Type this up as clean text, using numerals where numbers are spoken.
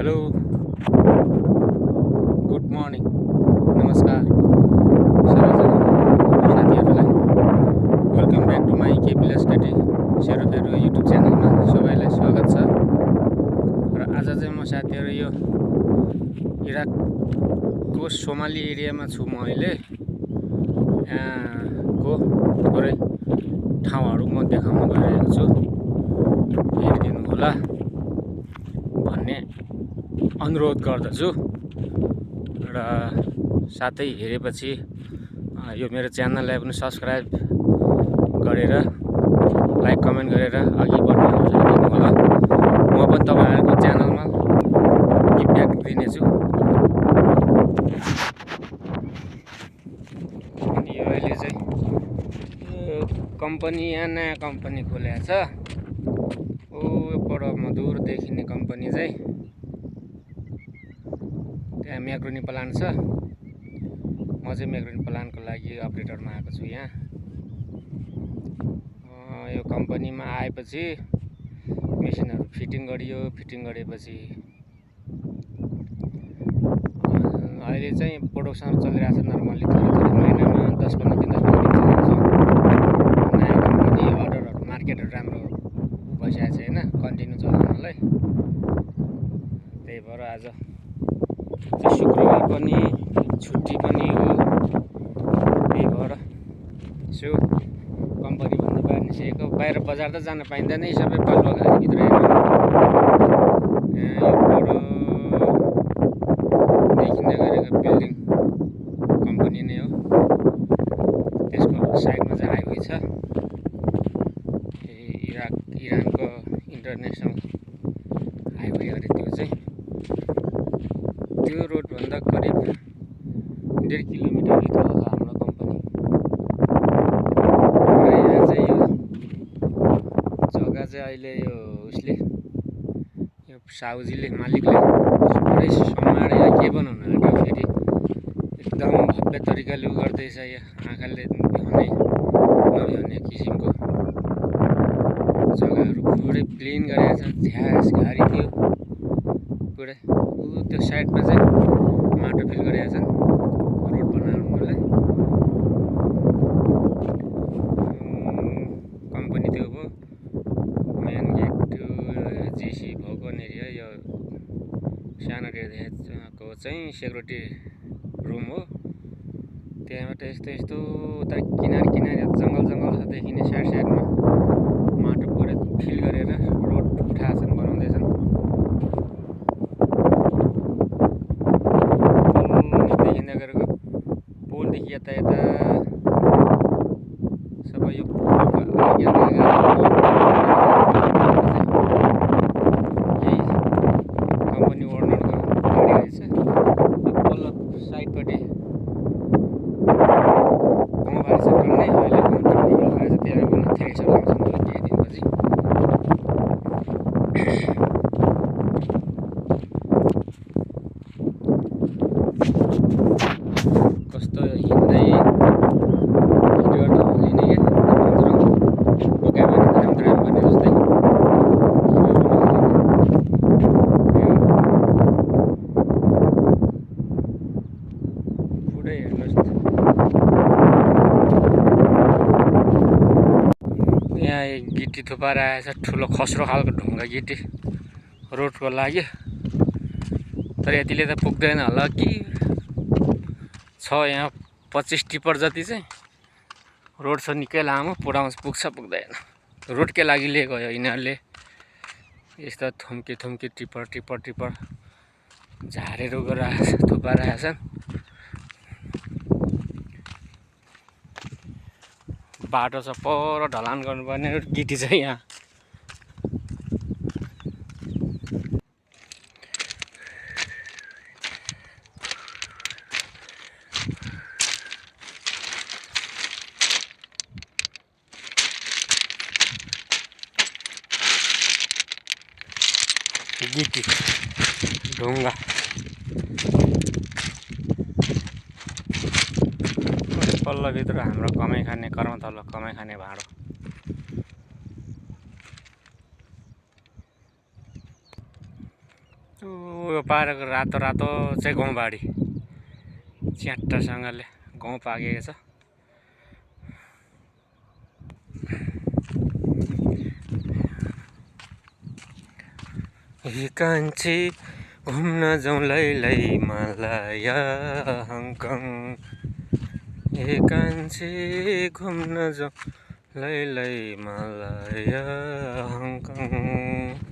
Hello, good morning, नमस्कार सबैजना साथीहरूलाई। Welcome back to my KP study सेरोफेरो युट्युब च्यानलमा सबैलाई स्वागत छ। र आज चाहिँ म साथीहरू यो इराकको सोमाली एरियामा छु। म अहिले यहाँको थोरै ठाउँहरू म देखाउन गइरहेको छु, हेरिदिनु होला भन्ने अनुरोध गर्दछु। र साथै हेरेपछि यो मेरो च्यानललाई पनि सब्सक्राइब गरेर लाइक कमेन्ट गरेर अघि बढ्न हौसला दिनु होला। म पनि तपाईँहरूको च्यानलमा गिफ्ट दिनेछु। अनि यो अहिले चाहिँ कम्पनी यहाँ नयाँ कम्पनी खोलेको छ। पर मधुर देखिने कम्पनी चाहिँ त्यहाँ म्याक्रोनी प्लान्ट छ। म चाहिँ म्याक्रोनी प्लान्टको लागि अपरेटरमा आएको छु यहाँ। यो कम्पनीमा आएपछि मेसिनहरू फिटिङ गरियो। फिटिङ गरेपछि अहिले चाहिँ प्रोडक्सन चलिरहेको छ। नर्मली महिनामा 10-15 दिन चलाउँछ। नयाँ कम्पनी अर्डरहरू मार्केटहरू राम्रो भइसकेको छैन कन्टिन्यू चलाउनलाई। त्यही भएर आज शुक्रबार पनि छुट्टी पनि हो। त्यही भएर यसो कम्पनी भन्दा बाहिर निस्केको। बाहिर बजार त जान पाइँदैन, यी सबै बलबगारीभित्र हेर्नु। यो पर देखिँदै गरेको बिल्डिङ कम्पनी नै हो। त्यसको साइडमा चाहिँ हाइवे छ। इरानको इन्टरनेसनल हाइवे अरे त्यो चाहिँ। त्यो रोडभन्दा करिब 1.5 किलोमिटर भित्र छ हाम्रो कम्पनी। र यहाँ चाहिँ यो जग्गा चाहिँ अहिले यो उसले यो साउजीले मालिकले पुरै समाएर के बनाउनु आँट्यो फेरि। एकदम भव्य तरिकाले उ गर्दैछ। यो आँखाले नभ्याउने किसिमको जग्गाहरू पुरै प्लेन गरेको छ। झ्यास घारी थियो पुरै। त्यो साइडमा चाहिँ माटो फिल गरेका छन् रोड बनाउनलाई। कम्पनी त्यो भयो। मेन गेट त्यो जिसी भएको एरिया यो सानो एरियाको चाहिँ सेक्युरिटी रुम हो। त्यहाँबाट यस्तो यस्तो उता किनार जङ्गल छ देखिने। साइडमा माटो पुरै फिल गरेर रोड उठाएको छन्, बनाउँदैछन्। देखिँदै गरेको पोलदेखि यता सबै यो यही कम्पनी ओनरको गाडी रहेछ। पल्लो साइडपट्टि गाउँबारी छ टन्नै। अहिले कन्ट्रोल गरेर त्यहाँ पनि थ्रेसर लाउँछन् होला केही दिनपछि। कस्तो हिँड्दै भिडियोहरू त लिने क्या प्रोग्राम गर्ने जस्तै पुरै हेर्नुहोस्। यहाँ गिटी थुपाएर आएछ, ठुलो खस्रो खालको ढुङ्गा गिटी रोडको लागि। तर यतिले त पुग्दैन होला कि छ यहाँ 25 टिपर जति चाहिँ। रोड छ निकै लामो, पुग्छ पुग्दैन। रोडकै लागि लिएको हो यिनीहरूले। यस्ता थुम्की टिपर झारेर थुपाइरहेका छन्। बाटो छ पर ढलान गर्नुपर्ने गिटी चाहिँ यहाँ। गिटी ढुङ्गा पल्लोभित्र हाम्रो कमाइ खाने कर्मतल्लो कमाइ खाने भाँडो। यो पारेको रातो रातो चाहिँ गहुँबाडी च्याट्टसँगले गहुँ पाकेको छ। हे कान्छी घुम्न जाउँ लैलै मलाई हङकङ। हे कान्छी घुम्न जाउँ लैलै मलाई हङकङ।